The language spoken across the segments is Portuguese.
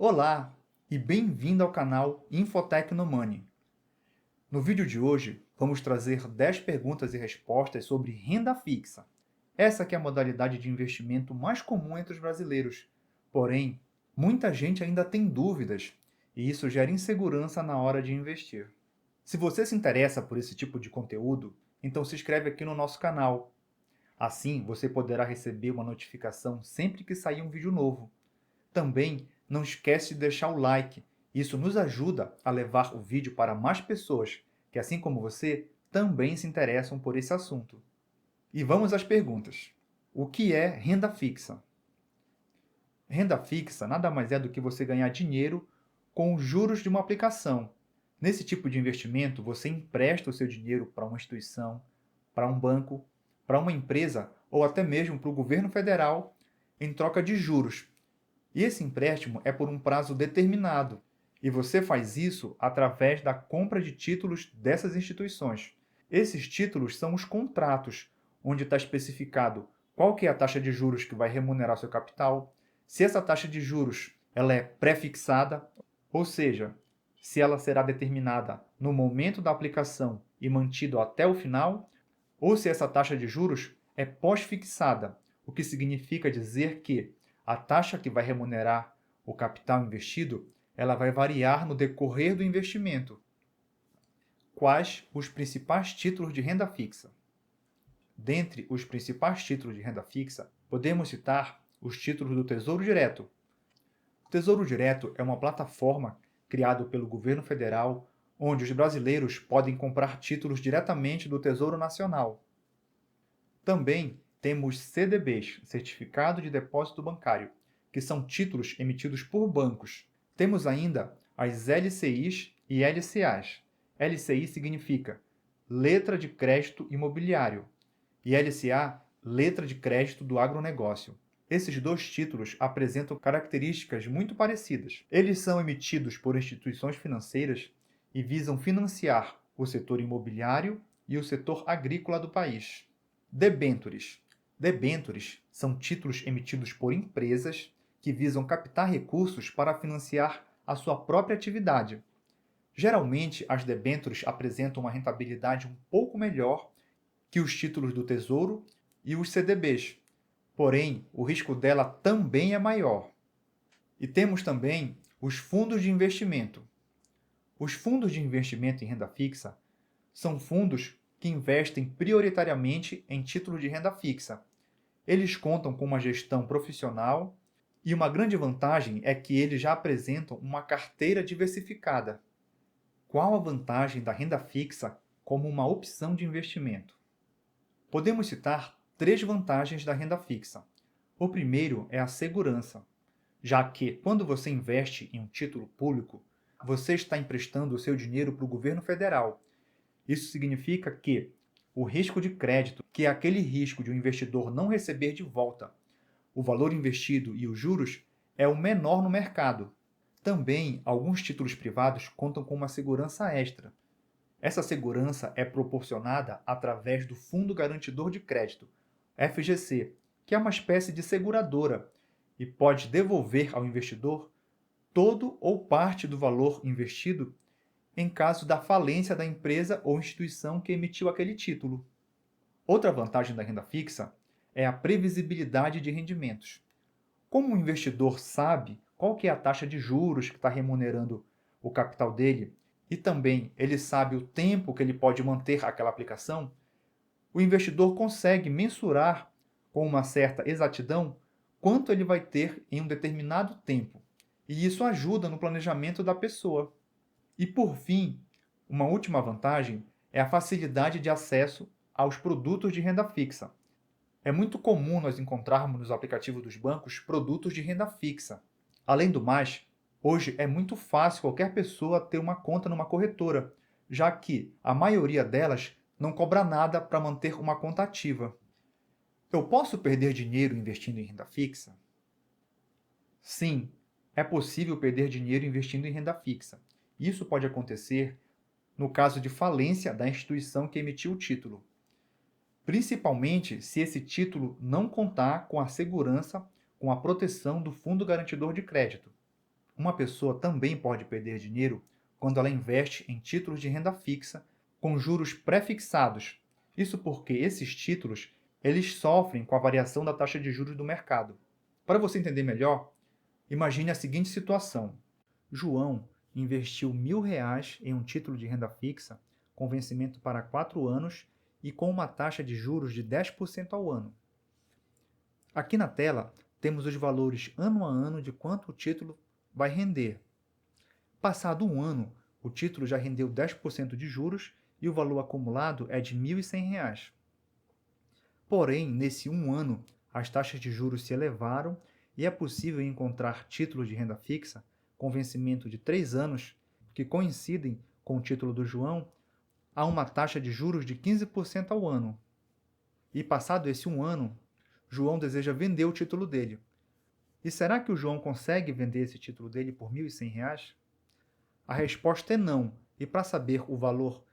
Olá e bem-vindo ao canal Infotecnomoney. No vídeo de hoje, vamos trazer 10 perguntas e respostas sobre renda fixa. Essa que é a modalidade de investimento mais comum entre os brasileiros. Porém, muita gente ainda tem dúvidas e isso gera insegurança na hora de investir. Se você se interessa por esse tipo de conteúdo, então se inscreve aqui no nosso canal. Assim, você poderá receber uma notificação sempre que sair um vídeo novo. Também não esquece de deixar o like. Isso nos ajuda a levar o vídeo para mais pessoas que, assim como você, também se interessam por esse assunto. E vamos às perguntas. O que é renda fixa? Renda fixa nada mais é do que você ganhar dinheiro com os juros de uma aplicação. Nesse tipo de investimento, você empresta o seu dinheiro para uma instituição, para um banco, para uma empresa ou até mesmo para o governo federal em troca de juros. E esse empréstimo é por um prazo determinado, e você faz isso através da compra de títulos dessas instituições. Esses títulos são os contratos, onde está especificado qual que é a taxa de juros que vai remunerar seu capital, se essa taxa de juros ela é pré-fixada, ou seja, se ela será determinada no momento da aplicação e mantido até o final, ou se essa taxa de juros é pós-fixada, o que significa dizer que a taxa que vai remunerar o capital investido, ela vai variar no decorrer do investimento. Quais os principais títulos de renda fixa? Dentre os principais títulos de renda fixa, podemos citar os títulos do Tesouro Direto. O Tesouro Direto é uma plataforma criada pelo governo federal, onde os brasileiros podem comprar títulos diretamente do Tesouro Nacional. Também temos CDBs, Certificado de Depósito Bancário, que são títulos emitidos por bancos. Temos ainda as LCIs e LCAs. LCI significa Letra de Crédito Imobiliário e LCA, Letra de Crédito do Agronegócio. Esses dois títulos apresentam características muito parecidas. Eles são emitidos por instituições financeiras e visam financiar o setor imobiliário e o setor agrícola do país. Debêntures. Debêntures são títulos emitidos por empresas que visam captar recursos para financiar a sua própria atividade. Geralmente, as debêntures apresentam uma rentabilidade um pouco melhor que os títulos do Tesouro e os CDBs, porém, o risco dela também é maior. E temos também os fundos de investimento. Os fundos de investimento em renda fixa são fundos que investem prioritariamente em títulos de renda fixa. Eles contam com uma gestão profissional e uma grande vantagem é que eles já apresentam uma carteira diversificada. Qual a vantagem da renda fixa como uma opção de investimento? Podemos citar 3 vantagens da renda fixa. O primeiro é a segurança, já que quando você investe em um título público, você está emprestando o seu dinheiro para o governo federal. Isso significa que o risco de crédito, que é aquele risco de um investidor não receber de volta o valor investido e os juros, é o menor no mercado. Também, alguns títulos privados contam com uma segurança extra. Essa segurança é proporcionada através do Fundo Garantidor de Crédito, FGC, que é uma espécie de seguradora e pode devolver ao investidor todo ou parte do valor investido em caso da falência da empresa ou instituição que emitiu aquele título. Outra vantagem da renda fixa é a previsibilidade de rendimentos. Como o investidor sabe qual que é a taxa de juros que está remunerando o capital dele e também ele sabe o tempo que ele pode manter aquela aplicação, o investidor consegue mensurar com uma certa exatidão quanto ele vai ter em um determinado tempo. E isso ajuda no planejamento da pessoa. E por fim, uma última vantagem é a facilidade de acesso aos produtos de renda fixa. É muito comum nós encontrarmos nos aplicativos dos bancos produtos de renda fixa. Além do mais, hoje é muito fácil qualquer pessoa ter uma conta numa corretora, já que a maioria delas não cobra nada para manter uma conta ativa. Eu posso perder dinheiro investindo em renda fixa? Sim, é possível perder dinheiro investindo em renda fixa. Isso pode acontecer no caso de falência da instituição que emitiu o título, principalmente se esse título não contar com a segurança, com a proteção do Fundo Garantidor de Crédito. Uma pessoa também pode perder dinheiro quando ela investe em títulos de renda fixa com juros pré-fixados. Isso porque esses títulos eles sofrem com a variação da taxa de juros do mercado. Para você entender melhor, imagine a seguinte situação. João investiu R$ 1.000 em um título de renda fixa com vencimento para 4 anos e com uma taxa de juros de 10% ao ano. Aqui na tela temos os valores ano a ano de quanto o título vai render. Passado um ano, o título já rendeu 10% de juros e o valor acumulado é de R$ 1.100. Porém, nesse um ano, as taxas de juros se elevaram e é possível encontrar títulos de renda fixa com vencimento de 3 anos que coincidem com o título do João a uma taxa de juros de 15% ao ano. E passado esse um ano, João deseja vender o título dele. E será que o João consegue vender esse título dele por R$ 1.100? A resposta é não. E para saber o valor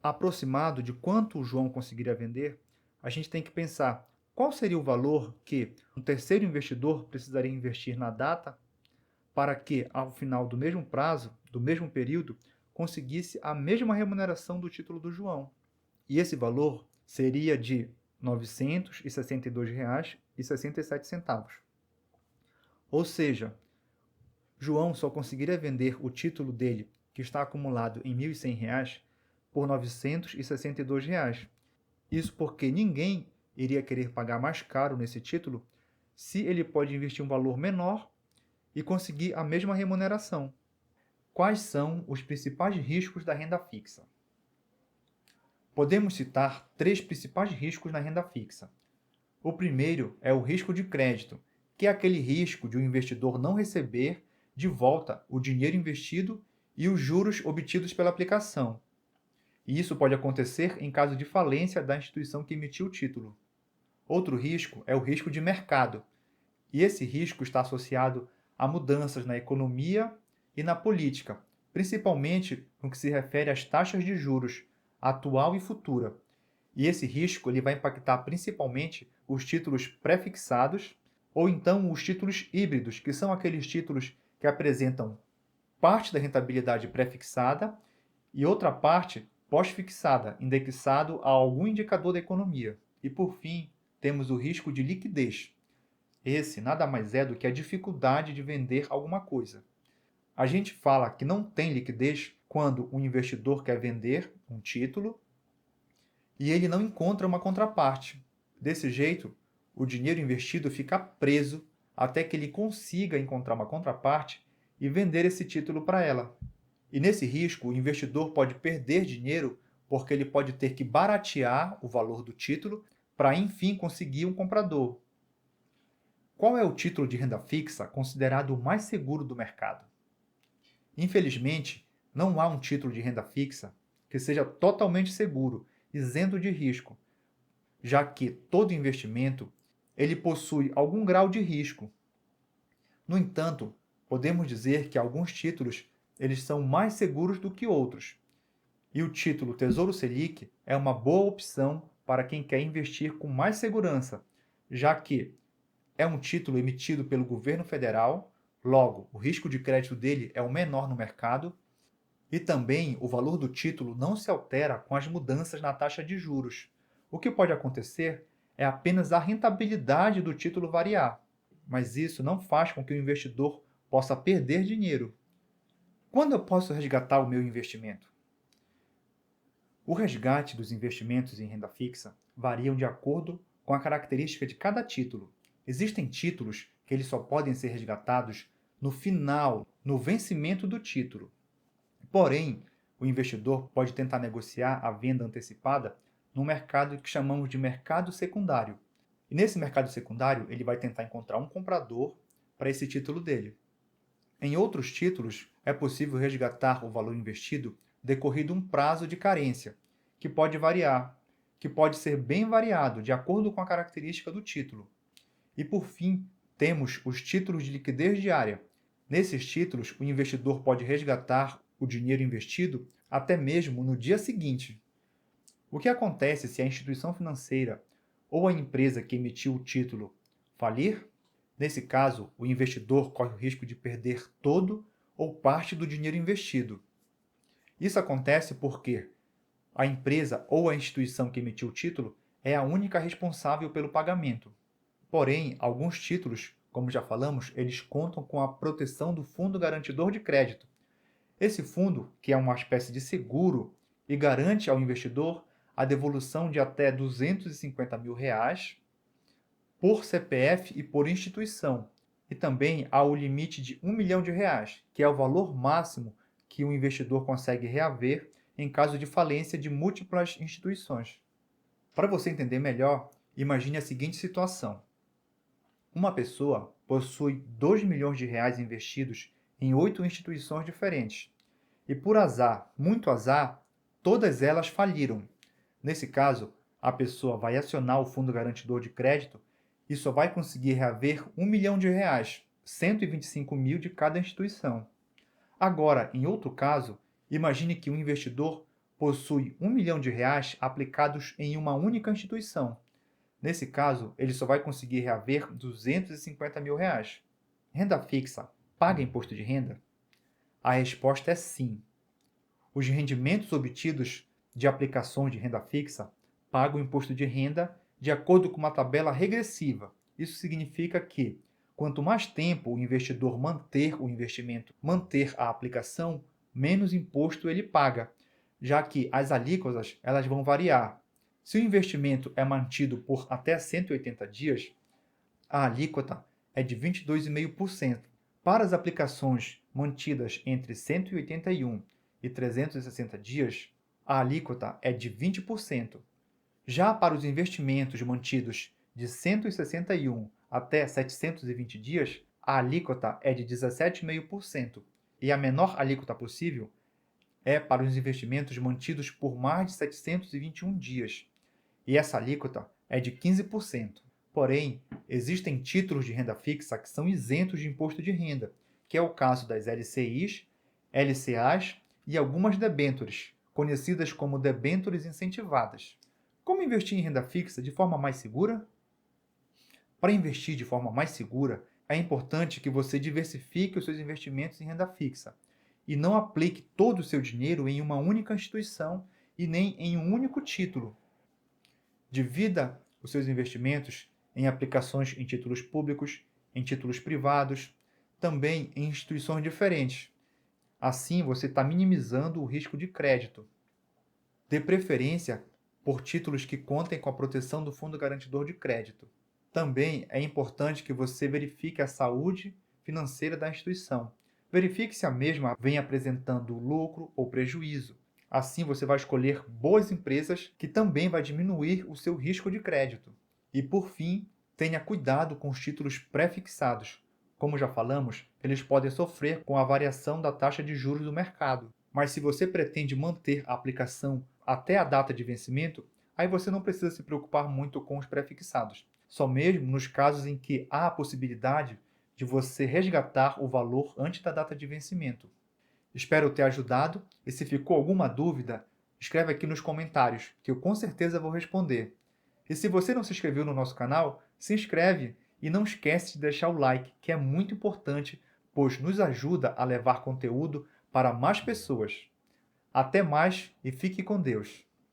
aproximado de quanto o João conseguiria vender, a gente tem que pensar qual seria o valor que um terceiro investidor precisaria investir na data para que, ao final do mesmo prazo, do mesmo período, conseguisse a mesma remuneração do título do João. E esse valor seria de R$ 962,67. Ou seja, João só conseguiria vender o título dele, que está acumulado em R$ 1.100, por R$ 962. Isso porque ninguém iria querer pagar mais caro nesse título se ele pode investir um valor menor e conseguir a mesma remuneração. Quais são os principais riscos da renda fixa? Podemos citar 3 principais riscos na renda fixa. O primeiro é o risco de crédito, que é aquele risco de um investidor não receber de volta o dinheiro investido e os juros obtidos pela aplicação. E isso pode acontecer em caso de falência da instituição que emitiu o título. Outro risco é o risco de mercado, e esse risco está associado a mudanças na economia e na política, principalmente no que se refere às taxas de juros, atual e futura. E esse risco ele vai impactar principalmente os títulos pré-fixados ou então os títulos híbridos, que são aqueles títulos que apresentam parte da rentabilidade pré-fixada e outra parte pós-fixada, indexado a algum indicador da economia. E por fim, temos o risco de liquidez. Esse nada mais é do que a dificuldade de vender alguma coisa. A gente fala que não tem liquidez quando um investidor quer vender um título e ele não encontra uma contraparte. Desse jeito, o dinheiro investido fica preso até que ele consiga encontrar uma contraparte e vender esse título para ela. E nesse risco, o investidor pode perder dinheiro porque ele pode ter que baratear o valor do título para, enfim, conseguir um comprador. Qual é o título de renda fixa considerado o mais seguro do mercado? Infelizmente, não há um título de renda fixa que seja totalmente seguro, isento de risco, já que todo investimento ele possui algum grau de risco. No entanto, podemos dizer que alguns títulos eles são mais seguros do que outros. E o título Tesouro Selic é uma boa opção para quem quer investir com mais segurança, já que é um título emitido pelo governo federal, logo, o risco de crédito dele é o menor no mercado, e também o valor do título não se altera com as mudanças na taxa de juros. O que pode acontecer é apenas a rentabilidade do título variar, mas isso não faz com que o investidor possa perder dinheiro. Quando eu posso resgatar o meu investimento? O resgate dos investimentos em renda fixa variam de acordo com a característica de cada título. Existem títulos que eles só podem ser resgatados no final, no vencimento do título. Porém, o investidor pode tentar negociar a venda antecipada no mercado que chamamos de mercado secundário. E nesse mercado secundário, ele vai tentar encontrar um comprador para esse título dele. Em outros títulos, é possível resgatar o valor investido decorrido um prazo de carência, que pode variar, que pode ser bem variado de acordo com a característica do título. E por fim, temos os títulos de liquidez diária. Nesses títulos, o investidor pode resgatar o dinheiro investido até mesmo no dia seguinte. O que acontece se a instituição financeira ou a empresa que emitiu o título falir? Nesse caso, o investidor corre o risco de perder todo ou parte do dinheiro investido. Isso acontece porque a empresa ou a instituição que emitiu o título é a única responsável pelo pagamento. Porém, alguns títulos, como já falamos, eles contam com a proteção do Fundo Garantidor de Crédito. Esse fundo, que é uma espécie de seguro e garante ao investidor a devolução de até R$ 250 mil por CPF e por instituição. E também há o limite de R$ 1 milhão, que é o valor máximo que o investidor consegue reaver em caso de falência de múltiplas instituições. Para você entender melhor, imagine a seguinte situação. Uma pessoa possui R$ 2 milhões investidos em 8 instituições diferentes. E por azar, muito azar, todas elas faliram. Nesse caso, a pessoa vai acionar o Fundo Garantidor de Crédito e só vai conseguir reaver R$ 1 milhão, 125 mil de cada instituição. Agora, em outro caso, imagine que um investidor possui R$ 1 milhão aplicados em uma única instituição. Nesse caso, ele só vai conseguir reaver R$ 250 mil. Renda fixa paga imposto de renda? A resposta é sim. Os rendimentos obtidos de aplicações de renda fixa pagam imposto de renda de acordo com uma tabela regressiva. Isso significa que, quanto mais tempo o investidor manter o investimento, manter a aplicação, menos imposto ele paga, já que as alíquotas elas vão variar. Se o investimento é mantido por até 180 dias, a alíquota é de 22,5%. Para as aplicações mantidas entre 181 e 360 dias, a alíquota é de 20%. Já para os investimentos mantidos de 161 até 720 dias, a alíquota é de 17,5%. E a menor alíquota possível é para os investimentos mantidos por mais de 721 dias. E essa alíquota é de 15%. Porém, existem títulos de renda fixa que são isentos de imposto de renda, que é o caso das LCIs, LCAs e algumas debêntures, conhecidas como debêntures incentivadas. Como investir em renda fixa de forma mais segura? Para investir de forma mais segura, é importante que você diversifique os seus investimentos em renda fixa e não aplique todo o seu dinheiro em uma única instituição e nem em um único título. Divida os seus investimentos em aplicações em títulos públicos, em títulos privados, também em instituições diferentes. Assim, você está minimizando o risco de crédito. Dê preferência por títulos que contem com a proteção do Fundo Garantidor de Crédito. Também é importante que você verifique a saúde financeira da instituição. Verifique se a mesma vem apresentando lucro ou prejuízo. Assim, você vai escolher boas empresas que também vai diminuir o seu risco de crédito. E, por fim, tenha cuidado com os títulos pré-fixados. Como já falamos, eles podem sofrer com a variação da taxa de juros do mercado. Mas se você pretende manter a aplicação até a data de vencimento, aí você não precisa se preocupar muito com os pré-fixados. Só mesmo nos casos em que há a possibilidade de você resgatar o valor antes da data de vencimento. Espero ter ajudado e se ficou alguma dúvida, escreve aqui nos comentários, que eu com certeza vou responder. E se você não se inscreveu no nosso canal, se inscreve e não esquece de deixar o like, que é muito importante, pois nos ajuda a levar conteúdo para mais pessoas. Até mais e fique com Deus!